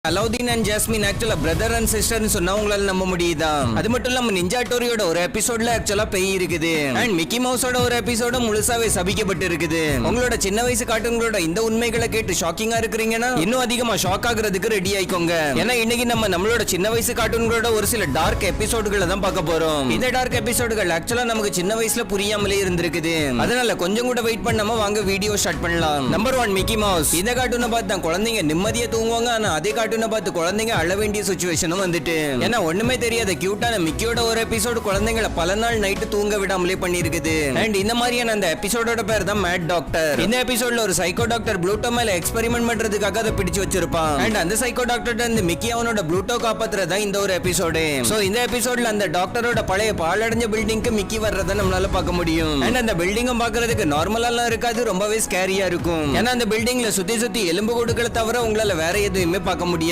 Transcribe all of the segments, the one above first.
Alauddin and jasmine ஆக்சுவலா brother and சிஸ்டர்னு சொன்னா உங்களால நம்ப முடியுதா? அது மட்டும் இல்லாம நிஞ்சா ஹட்டோரியோட ஒரு எபிசோட்ல ஆக்சுவலா பேய் இருக்குது அண்ட் மிக்கி மவுஸோட ஒரு எபிசோட முழுசாவே சபிக்கப்பட்டு இருக்குது. உங்களோட சின்ன வயசு கார்ட்டூன்களோட இந்த உண்மைகளை கேட்டு ஷாக்கிங்கா இருக்கிறீங்கன்னா இன்னும் அதிகமா ஷாக் ஆகுறதுக்கு ரெடி ஆயிக்கோங்க. ஏன்னா இன்னைக்கு நம்மளோட சின்ன வயசு கார்ட்டூன்களோட ஒரு சில டார்க் எபிசோடுகளை தான் பார்க்க போறோம். இந்த டார்க் எபிசோடுகள் ஆக்சுவலா நமக்கு சின்ன வயசுல புரியாமலே இருந்திருக்குது. அதனால கொஞ்சம் கூட வெயிட் பண்ணாம வாங்க வீடியோ ஸ்டார்ட் பண்ணலாம். Number 1 Mickey mouse. இந்த கார்ட்டூனை பார்த்தா குழந்தைங்க நிம்மதியா தூங்குவாங்க. ஆனா அதே கார்ட்டூனை பார்த்து குழந்தைங்க அழ வேண்டிய சிச்சுவேஷனும் வந்துட்டு. ஏன்னா ஒண்ணுமே தெரியாத கியூட்டான மிக்கியோட ஒரு எபிசோடு குழந்தைங்களை பல நாள் நைட்டு தூங்க விடாமலே பண்ணிருக்குது. அண்ட் இந்த மாதிரியான அந்த எபிசோடோட பேர் தான் மேட் டாக்டர். இந்த எபிசோட்ல ஒரு சைக்கோ டாக்டர் ப்ளூட்டோ மேல எக்ஸ்பெரிமெண்ட் பண்றதுக்காக அதை பிடிச்சு வச்சிருப்பான். அண்ட் அந்த சைக்கோ டாக்டர் இருந்து மிக்கி அவனோட ப்ளூட்டோ காப்பாத்துறதா இந்த ஒரு எபிசோடு. சோ இந்த எபிசோட்ல அந்த டாக்டரோட பழைய பாழடைஞ்ச பில்டிங்க்கு மிக்கி வர்றத நம்மளால பார்க்க முடியும். அண்ட் அந்த பில்டிங்கும் பார்க்கிறதுக்கு நார்மலா இருக்காது, ரொம்பவே ஸ்கேரியா இருக்கும். ஏன்னா அந்த பில்டிங்ல சுத்தி எலும்பு கூடுகளை தவிர உங்களால வேற எதுவுமே பார்க்க முடியாது.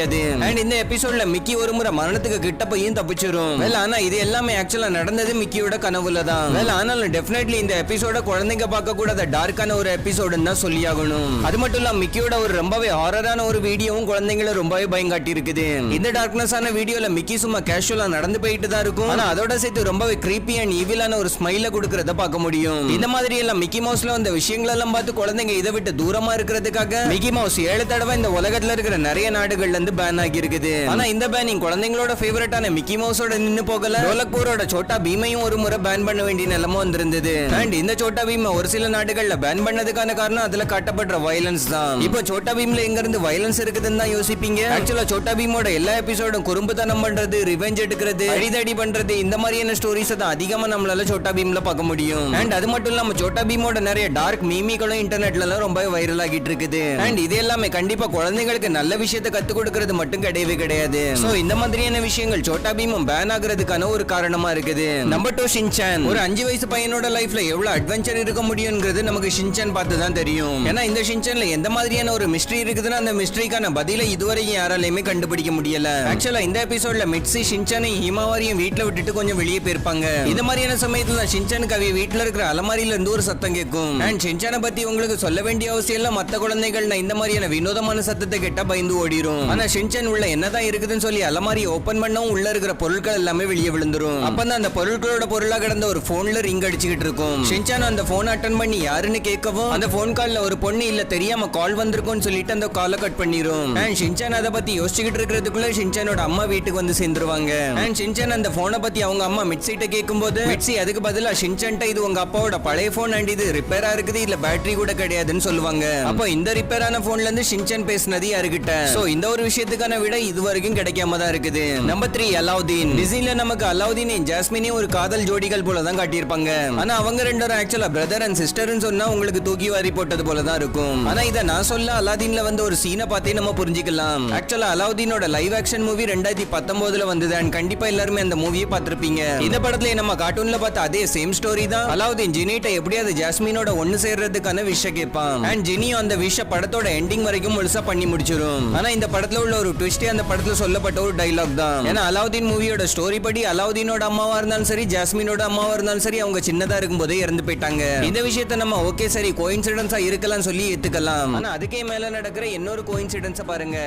அண்ட் இந்த எபிசோட்ல மிக்கி ஒரு முறை மரணத்துக்கு கிட்ட போயும் தப்பிச்சிரும். ஆனா இது எல்லாமே ஆக்சுவலா நடந்தது மிக்கியோட கனவுல தான். ஆனாலும் டெஃபினெட்லி இந்த எபிசோட குழந்தைங்க பார்க்க கூடாத டார்க்கான ஒரு எபிசோடுன்னு தான் சொல்லியாகணும். அது மட்டும் இல்லாம மிக்கியோட ஒரு ரொம்பவே ஹாரரான ஒரு வீடியோவும் குழந்தைங்களை ரொம்பவே பயங்காட்டி இருக்குது. இந்த டார்க்னஸ் ஆன வீடியோல மிக்கி சும்மா கேஷுவலா நடந்து போயிட்டு தான் இருக்கும். ஆனா அதோட சேர்த்து ரொம்பவே கிரீப்பி அண்ட் ஈவிலான ஒரு ஸ்மைல கொடுக்கறத பார்க்க முடியும். இந்த மாதிரி எல்லாம் மிக்கி மவுஸ்ல வந்த விஷயங்கள் எல்லாம் பார்த்து குழந்தைங்க இதை விட்டு தூரமா இருக்கிறதுக்காக மிக்கி மவுஸ் 7 தடவை இந்த உலகத்துல இருக்கிற நிறைய நாடுகள்ல இருந்து பேன் ஆகி இருக்குது. ஆனா இந்த பேனிங் குழந்தைங்களோட ஃபேவரட்டான மிக்கி மவுஸோட நின்னு போகல. ரோலக்பூரோட சோட்டா பீமையும் ஒரு முறை பேன் பண்ண வேண்டிய நிலைமை வந்திருந்தது. அண்ட் இந்த சோட்டா பீம் ஒரு சில நாடுகள்ல பேன் பண்ணதுக்கான காரணம் அதுல காட்டப்படுற வயலன்ஸ் தான். இப்போ சோட்டா பீம்ல எங்க இருந்து வயலன்ஸ் இருக்குதுன்னு தான் யோசிப்பீங்க. ஆக்சுவலா சோட்டா பீமோட எல்லா எபிசோடும் குறும்புத்தனம் பண்றது, ரிவெஞ்ச் எடுக்கிறது, அடிதடி பண்றது, இந்த மாதிரியான ஸ்டோரிஸ் தான் அதிகமா நம்மளால சோட்டா பீம்ல பார்க்க முடியும். அண்ட் அது மட்டும் இல்லாம சோட்டா பீமோட நிறைய டார்க் மீமிகளும் இன்டர்நெட்ல எல்லாம் ரொம்ப வைரல் ஆகிட்டு இருக்குது. அண்ட் இது எல்லாமே கண்டிப்பா குழந்தைங்களுக்கு நல்ல விஷயத்தை கத்து கொடுக்கிறது மட்டும் கிடையவே கிடையாது. சோ இந்த மாதிரியான விஷயங்கள் சோட்டா பீமும் பேன் ஆகிறதுக்கான ஒரு காரணமா இருக்குது. Number 2 Shinchan. ஒரு 5 வயசு பையனோட லைஃப்ல எவ்வளவு அட்வென்ச்சர் இருக்க முடியும்ங்கிறது நமக்கு ஷின்சான் பார்த்து தான் தெரியும். ஏன்னா இந்த ஷின்சான்ல எந்த மாதிரியான ஒரு மிஸ்ட்ரி இருக்குதுன்னா அந்த மிஸ்ட்ரிக்கான பதிலை இதுவரைக்கும் யாராலையுமே கண்டுபிடிக்க முடியல. ஆக்சுவலா இந்த எபிசோட்ல மிட்சி ஷின்சானை ஹிமாவாரியும் வீட்டுல விட்டுட்டு கொஞ்சம் வெளியே போயிருப்பாங்க. இந்த மாதிரியான சமயத்துல ஷின்சானுக்கு அவ வீட்டுல இருக்கிற அலமாரியில இருந்து ஒரு சத்தம் கேட்கும். அண்ட் ஷின்சானை பத்தி உங்களுக்கு சொல்ல வேண்டிய அவசியம் இல்ல. மத்த குழந்தைகள் இந்த மாதிரியான வினோதமான சத்தத்தை கேட்டா பயந்து ஓடிரும். ஆனா ஷின்சான் உள்ள என்னதான் இருக்குதுன்னு சொல்லி அலமாரி ஓபன் பண்ணவும் உள்ள இருக்கிற பொருட்கள் எல்லாமே வெளியே விழுந்துரும். அப்பதான் அந்த பொருட்களோட பொருளா கிடந்த ஒரு போன்ல ரிங் அடிச்சுக்கிட்டு இருக்கும். ஷின்சான் அந்த போன் அட்டன் பண்ணி யாருன்னு கேட்கவும் அந்த போன் கால்ல ஒரு பொண்ணு இல்ல தெரியாம கால் வந்திருக்கும்னு சொல்லிட்டு அந்த காலை கட் பண்ணிரும். அண்ட் ஷின்சான் அதை பத்தி யோசிச்சுக்கிட்டு இருக்கிறதுக்குள்ள ஷின்சானோட அம்மா வீட்டுக்கு வந்து சேர்ந்துருவாங்க. அண்ட் ஷின்சான் அந்த போனை பத்தி அவங்க அம்மா மிட்சிட்ட கேட்கும்போது மிட்சி அதுக்கு பதிலா ஷின்சான்ட்ட இது உங்க அப்பாவோட பழைய போன் அண்ட் இது ரிப்பேரா இருக்குது, இல்ல பேட்டரி கூட கிடையாதுன்னு சொல்லுவாங்க. அப்போ இந்த ரிப்பேரான போன்ல இருந்து ஷின்சான் பேசினது யாருகிட்ட? சோ இந்த ஒரு விஷயத்துக்கான விட இது வரைக்கும் கிடைக்காம தான் இருக்குது. நம்பர் 3 அலாவுதீன். டிஸ்னில நமக்கு அலாவுதீனையும் ஜாஸ்மினையும் ஒரு காதல் ஜோடிகள் போல தான் காட்டியிருப்பாங்க. ஆனா அவங்க ரெண்டு பேரும் ஆக்சுவலா பிரதர் அண்ட் சிஸ்டர்னு சொன்னா உங்களுக்கு தூக்கி வாரி போட்டது போல தான் இருக்கும். ஆனா இத நான் சொல்ல அலாவுதீன்ல வந்து ஒரு சீனை பார்த்தே நம்ம புரிஞ்சுக்கலாம். ஆக்சுவலா அலாவுதீனோட லைவ் ஆக்ஷன் மூவி 2019ல வந்தது. அண்ட் கண்டிப்பா எல்லாருமே அந்த மூவியை பார்த்திருப்பீங்க. இந்த படத்துல நம்ம கார்ட்டூன்ல பார்த்த அதே சேம் ஸ்டோரி தான். அலாவுதீன் ஜினிட்ட எப்படியாவது ஜாஸ்மினோட ஒன்னு சேர்றதுக்கான விஷ கேட்பான். அண்ட் ஜினியும் அந்த விஷ படத்தோட எண்டிங் வரைக்கும் முழுசா பண்ணி முடிச்சிரும். ஆனா இந்த படத்துல உள்ள ஒரு ட்விஸ்ட் அந்த படத்துல சொல்லப்பட்ட ஒரு டைலாக் தான். ஏன்னா அலாவுதீன் மூவியோட ஸ்டோரி படி அலாவுதீனோட அம்மாவா இருந்தாலும் சரி, ஜாஸ்மினோட அம்மாவா இருந்தாலும் சரி, அவங்க சின்னதா இருக்கும் போதே இறந்து போயிட்டாங்க. இந்த விஷயத்தை நம்ம ஓகே சரி கோயின்சிடென்ஸா இருக்கலாம் சொல்லி ஏத்துக்கலாம். ஆனா அதுக்கே மேல நடக்கிற இன்னொரு கோயின்சிடென்ஸை பாருங்க.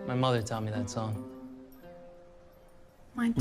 My mother taught me that song.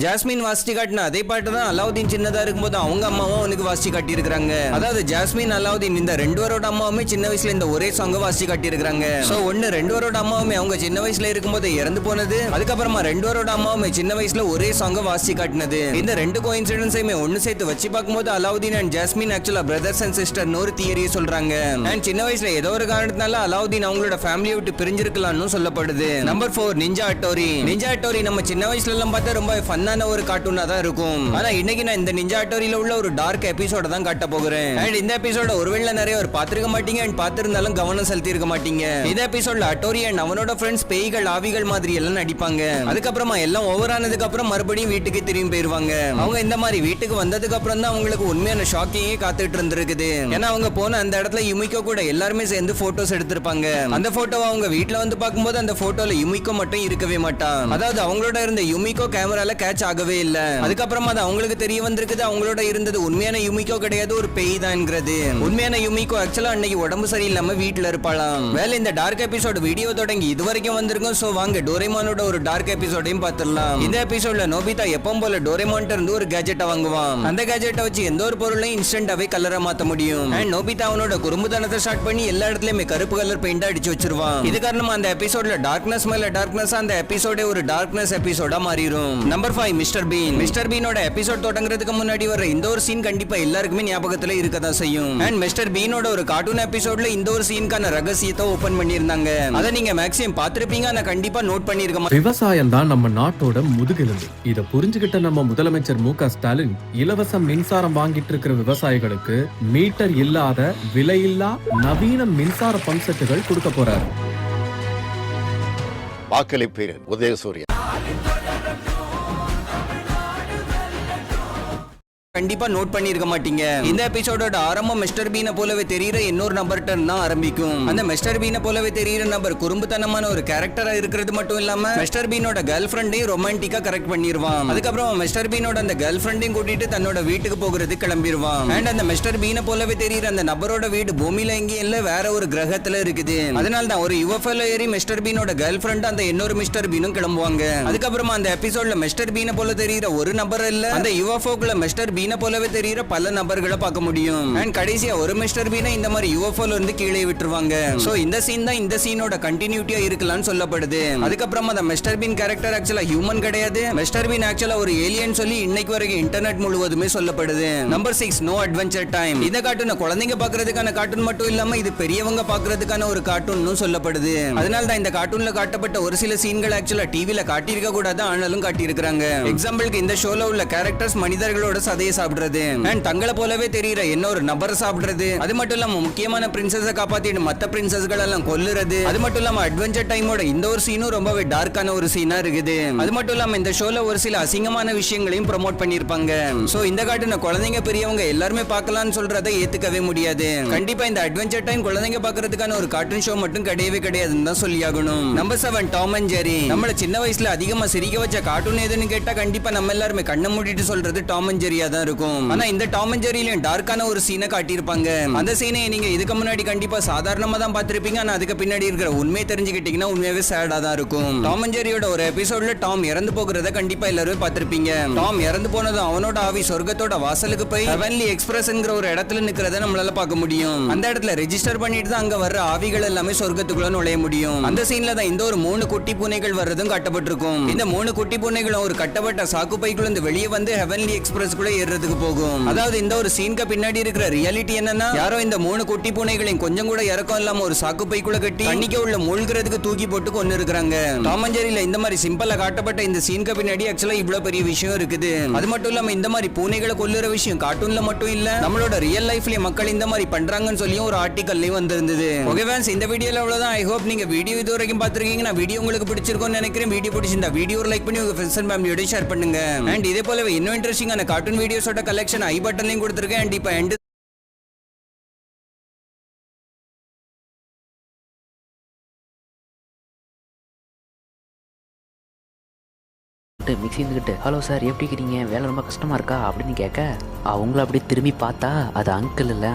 Jasmine வாசிச்சு காட்டின அதே பாட்டு தான் அலாவுதீன் சின்னதா இருக்கும்போது அவங்க அம்மாவும் அவனுக்கு வாசிச்சு காட்டி இருக்காங்க. அதாவது ஜாஸ்மின் அலாவுதீன் இந்த ரெண்டு பேரோட அம்மாவுமே சின்ன வயசுல இந்த ஒரே சாங்க வாசிச்சு காட்டி இருக்காங்க. சோ ஒன்னு ரெண்டு பேரோட அம்மாவுமே அவங்க சின்ன வயசுல இருக்கும்போது இறந்து போனது, அதுக்கப்புறமா ரெண்டு பேரோட அம்மாவுமே சின்ன வயசுல ஒரே சாங்க வாசிச்சு காட்டினது. இந்த ரெண்டு கோயின்சிடென்ஸையுமே ஒன்னு சேர்த்து வச்சு பார்க்கும்போது அலாவுதீன் அண்ட் ஜாஸ்மின் ஆக்சுவலா பிரதர்ஸ் அண்ட் சிஸ்டர் ஒரு தியரியை சொல்றாங்க. அண்ட் சின்ன வயசுல ஏதோ ஒரு காரணத்தினால அலாவுதீன் அவங்களோட ஃபேமிலியை விட்டு பிரிஞ்சிருக்கலாம்னு சொல்லப்படுது. Number 4 ninja Hattori. Ninja Hattori நம்ம சின்ன வயசுல எல்லாம் பார்த்தா ரொம்ப ஃபன்னான ஒரு கார்ட்டூனா தான் இருக்கும். ஆனா இன்னைக்கு நான் இந்த நிஞ்சா ஹட்டோரியில உள்ள ஒரு டார்க் எபிசோட தான் காட்ட போகிறேன். அண்ட் இந்த எபிசோட ஒருவேளை நிறைய ஒரு பாத்துருக்க மாட்டீங்க அண்ட் பாத்திருந்தாலும் கவனம் செலுத்தி இருக்க மாட்டீங்க. இந்த எபிசோட்ல ஹட்டோரி அண்ட் அவனோட ஃப்ரெண்ட்ஸ் பேய்கள் ஆவிகள் மாதிரி எல்லாம் நடிப்பாங்க. அதுக்கப்புறமா எல்லாம் ஓவர் ஆனதுக்கு அப்புறம் மறுபடியும் வீட்டுக்கு திரும்பி போயிருவாங்க. அவங்க இந்த மாதிரி வீட்டுக்கு வந்ததுக்கு அப்புறம் தான் அவங்களுக்கு உண்மையான ஷாக்கிங்கே காத்துட்டு இருந்திருக்குது. ஏன்னா அவங்க போன அந்த இடத்துல யுமிகோ கூட எல்லாருமே சேர்ந்து போட்டோஸ் எடுத்திருப்பாங்க. அந்த போட்டோவை அவங்க வீட்டுல வந்து பார்க்கும்போது அந்த போட்டோல யுமிகோ மட்டும் இருக்கவே மாட்டான். அதாவது அவங்களோட இருந்த யுமிகோ கேமரால அவங்களால கேட்ச் ஆகவே இல்ல. அதுக்கப்புறமா அது அவங்களுக்கு தெரிய வந்திருக்குது அவங்களோட இருந்தது உண்மையான யுமிகோ கிடையாது, ஒரு பேய் தான்ங்கிறது. உண்மையான யுமிகோ ஆக்சுவலா அன்னைக்கு உடம்பு சரியில்லாம வீட்டுல இருப்பாளாம். வேலை இந்த டார்க் எபிசோட் வீடியோ தொடங்கி இது வரைக்கும் வந்திருக்கும். சோ வாங்க டோரேமானோட ஒரு டார்க் எபிசோடையும் பார்த்துடலாம். இந்த எபிசோட்ல நோபிதா எப்பவும் போல டோரேமான்ட்ட இருந்து ஒரு கேஜெட்டை வாங்குவான். அந்த கேஜெட்டை வச்சு எந்த ஒரு பொருளையும் இன்ஸ்டன்டாவே கலரா மாத்த முடியும். அண்ட் நோபிதா அவனோட குறும்புத்தனத்தை ஸ்டார்ட் பண்ணி எல்லா இடத்துலயுமே கருப்பு கலர் பெயிண்ட் அடிச்சு வச்சிருவான். இது காரணமா அந்த எபிசோட்ல டார்க்னஸ் மேல டார்க்னஸ் அந்த எபிசோடே ஒரு டார்க்னஸ் எபிசோடா மாறிடும். Number 5 Mister Bean. மிஸ்டர் பீனோட எபிசோட் தொடங்குறதுக்கு முன்னாடி வர இந்த ஒரு சீன் கண்டிப்பா எல்லாருக்குமே ஞாபகத்துல இருக்கதான் செய்யும். அண்ட் மிஸ்டர் பீனோட ஒரு கார்ட்டூன் எபிசோட்ல இந்த ஒரு சீனுக்கான ரகசியத்தை ஓபன் பண்ணிருந்தாங்க. அதை நீங்க மேக்ஸிமம் பாத்திருப்பீங்க, நான் கண்டிப்பா நோட் பண்ணிருக்கேன். விவசாயம் தான் நம்ம நாட்டோட முதுகெலும்பு. இத புரிஞ்சுகிட்ட நம்ம முதலமைச்சர் மு க ஸ்டாலின் இலவச மின்சாரம் வாங்கிட்டு இருக்கிற விவசாயிகளுக்கு மீட்டர் இல்லாத விலையில்லா நவீன மின்சார பம்ப் செட்டுகள் கொடுக்க போறாரு. வாக்களிப்பீர்கள் உதயசூரியன். கண்டிப்பா நோட் பண்ணிருக்க மாட்டீங்க. இந்த எபிசோடோட ஆரம்பம் மிஸ்டர் பீனை போலவே தெரியுற இன்னொரு நபர் டர்ன் தான் ஆரம்பிக்கும். அந்த மிஸ்டர் பீனை போலவே தெரியுற நபர் குறும்புத்தனமான ஒரு கேரக்டரா இருக்கிறது மட்டும் இல்லாம மிஸ்டர் பீனோட கேர்ள் ஃப்ரெண்டையும் ரொமான்டிக்கா கரெக்ட் பண்ணிடுவான். அதுக்கப்புறம் மிஸ்டர் பீனோட அந்த கேர்ள் ஃப்ரெண்டையும் கூட்டிட்டு தன்னோட வீட்டுக்கு போகிறது கிளம்பிடுவான். அண்ட் அந்த மிஸ்டர் பீனை போலவே தெரியுற அந்த நபரோட வீடு பூமியில எங்கேயும் இல்ல, வேற ஒரு கிரகத்துல இருக்குது. அதனால தான் ஒரு யுஎஃப்ஓல ஏறி மிஸ்டர் பீனோட கேர்ள் ஃப்ரெண்ட் அந்த இன்னொரு மிஸ்டர் பீனும் கிளம்புவாங்க. அதுக்கப்புறமா அந்த எபிசோட்ல மிஸ்டர் பீனை போல தெரியுற ஒரு நபர் இல்ல, அந்த யுஎஃப்ஓக்குள்ள மிஸ்டர் பீனை போலவே தெரியுற பல நபர்களை பார்க்க முடியும். அண்ட் கடைசியா ஒரு மிஸ்டர் பீனை இந்த மாதிரி யுஎஃப்ஓல இருந்து கீழே விட்டுருவாங்க. சோ இந்த சீன் தான் இந்த சீனோட கண்டினியூட்டியா இருக்கலாம்னு சொல்லப்படுது. அதுக்கப்புறமா அந்த mister Bean character actually human கிடையாது, மிஸ்டர் பீன் ஆக்சுவலா ஒரு ஏலியன் சொல்லி இன்னைக்கு வரைக்கும் இன்டர்நெட் முழுவதுமே சொல்லப்படுது. Number 6 no Adventure Time. இந்த கார்ட்டூன் குழந்தைங்க பாக்குறதுக்கான கார்ட்டூன் மட்டும் இல்லாம இது பெரியவங்க பாக்குறதுக்கான ஒரு கார்ட்டூன் சொல்லப்படுது. அதனால தான் இந்த கார்ட்டூன்ல காட்டப்பட்ட ஒரு சில சீன்கள் ஆக்சுவலா டிவில காட்டியிருக்க கூடாது, ஆனாலும் காட்டியிருக்காங்க. எக்ஸாம்பிளுக்கு இந்த ஷோல உள்ள கேரக்டர்ஸ் மனிதர்களோட சதையை சாப்பிடுறது அண்ட் தங்களை போலவே தெரியுற இன்னொரு நபரை சாப்பிடுறது, அது மட்டும் இல்லாம முக்கியமான பிரின்சஸை காப்பாத்திட்டு மத்த பிரின்சஸ்கள் எல்லாம் கொல்லுறது, அது மட்டும் இல்லாம அட்வென்ச்சர் டைமோட இந்த ஒரு சீனும் ரொம்பவே டார்க்கான ஒரு சீனா இருக்குது. அது மட்டும் இல்லாம இந்த ஷோல ஒரு சில அசிங்கமான விஷயங்களையும் ப்ரோமோட் பண்ணிருப்பாங்க. சோ இந்த கார்ட்டூனை குழந்தைங்க பெரியவங்க எல்லாருமே பார்க்கலாம்னு சொல்றதை ஏத்துக்கவே முடியாது. கண்டிப்பா இந்த அட்வென்ச்சர் டைம் குழந்தைங்க பாக்குறதுக்கான ஒரு கார்ட்டூன் ஷோ மட்டும் கிடையவே கிடையாதுன்னு தான் சொல்லியாகணும். Number 7 Tom and Jerry. நம்மள சின்ன வயசுல அதிகமா சிரிக்க வச்ச கார்ட்டூன் எதுன்னு கேட்டா கண்டிப்பா நம்ம எல்லாருமே கண்ணை மூடிட்டு சொல்றது டாம் அண்ட் ஜெர்ரியா தான் இருக்கும். ஆனா இந்த டாம் அண்ட் ஜெர்ரியில டார்க்கான ஒரு சீனை காட்டியிருப்பாங்க. அந்த சீனை நீங்க இதுக்கு முன்னாடி கண்டிப்பா சாதாரணமா தான் பார்த்திருப்பீங்க, ஆனா அதுக்கு பின்னாடி இருக்கிற உண்மையை தெரிஞ்சுக்கிட்டீங்கன்னா உண்மையாவே சேடா தான் இருக்கும். டாம் அண்ட் ஜெர்ரியோட ஒரு எபிசோட்ல டாம் இறந்து போகிறத கண்டிப்பா எல்லாரும் பார்த்திருப்பீங்க. டாம் இறந்து போனதும் அவனோட ஆவி சொர்க்கத்தோட வாசலுக்கு போய் ஹெவன்லி எக்ஸ்பிரஸ்ங்கிற ஒரு இடத்துல நிக்கிறத நம்மளால பார்க்க முடியும். அந்த இடத்துல ரெஜிஸ்டர் பண்ணிட்டு தான் அங்க வர்ற ஆவிகள் எல்லாமே சொர்க்கத்துக்குள்ள நுழைய முடியும். அந்த சீன்ல தான் இந்த ஒரு 3 குட்டி பூனைகள் வர்றதும் காட்டப்பட்டிருக்கும். இந்த 3 குட்டி பூனைகளும் ஒரு கட்டப்பட்ட சாக்கு பைக்குள்ள இருந்து வெளியே வந்து ஹெவன்லி எக்ஸ்பிரஸ்க்குள்ள ஏறதுக்கு போகும். அதாவது இந்த ஒரு சீனுக்கு பின்னாடி இருக்கிற ரியாலிட்டி என்னன்னா, யாரோ இந்த 3 குட்டி பூனைகளையும் கொஞ்சம் கூட இறக்கம் இல்லாம ஒரு சாக்கு பைக்குள்ள கட்டி தண்ணிக்கு உள்ள மூழ்கிறதுக்கு தூக்கி போட்டு கொண்டு இருக்காங்க. டாம் அண்ட் ஜெர்ரியில இந்த மாதிரி சிம்பிளா காட்டப்பட்ட இந்த சீனுக்கு பின்னாடி ஆக்சுவலா இவ்வளவு பெரிய விஷயம் இருக்குது. அது மட்டும் இல்லாம இந்த மாதிரி பூனைகளை கொல்லுற விஷயம் கார்ட்டூன்ல மட்டும் இல்ல, நம்மளோட ரியல் லைஃப்லயே மக்கள் இந்த மாதிரி பண்றாங்கன்னு சொல்லி ஒரு ஆர்டிகல்லையும் வந்திருந்தது. ஓகே ஃப்ரெண்ட்ஸ், இந்த வீடியோல அவ்வளவுதான். ஐ ஹோப் நீங்க வீடியோ இது வரைக்கும் பார்த்திருக்கீங்க. நான் வீடியோ உங்களுக்கு பிடிச்சிருக்கும்னு நினைக்கிறேன். வீடியோ பிடிச்சிருந்தா வீடியோ லைக் பண்ணி உங்க ஃப்ரெண்ட்ஸ் அண்ட் ஃபேமிலியோட ஷேர் பண்ணுங்க. அண்ட் இதே போலவே இன்னும் இன்ட்ரெஸ்டிங்கான கார்ட்டூன் வீடியோஸோட கலெக்ஷன் ஐ பட்டன்லயும் கொடுத்திருக்கேன். அண்ட் இப்போ எண்ட் மிக்ஸி இருந்துக்கிட்டு ஹலோ சார் எப்படி இருக்கிறீங்க, வேலை ரொம்ப கஷ்டமா இருக்கா அப்படின்னு கேட்க அவங்கள அப்படி திரும்பி பார்த்தா அது அங்கிள் இல்லை,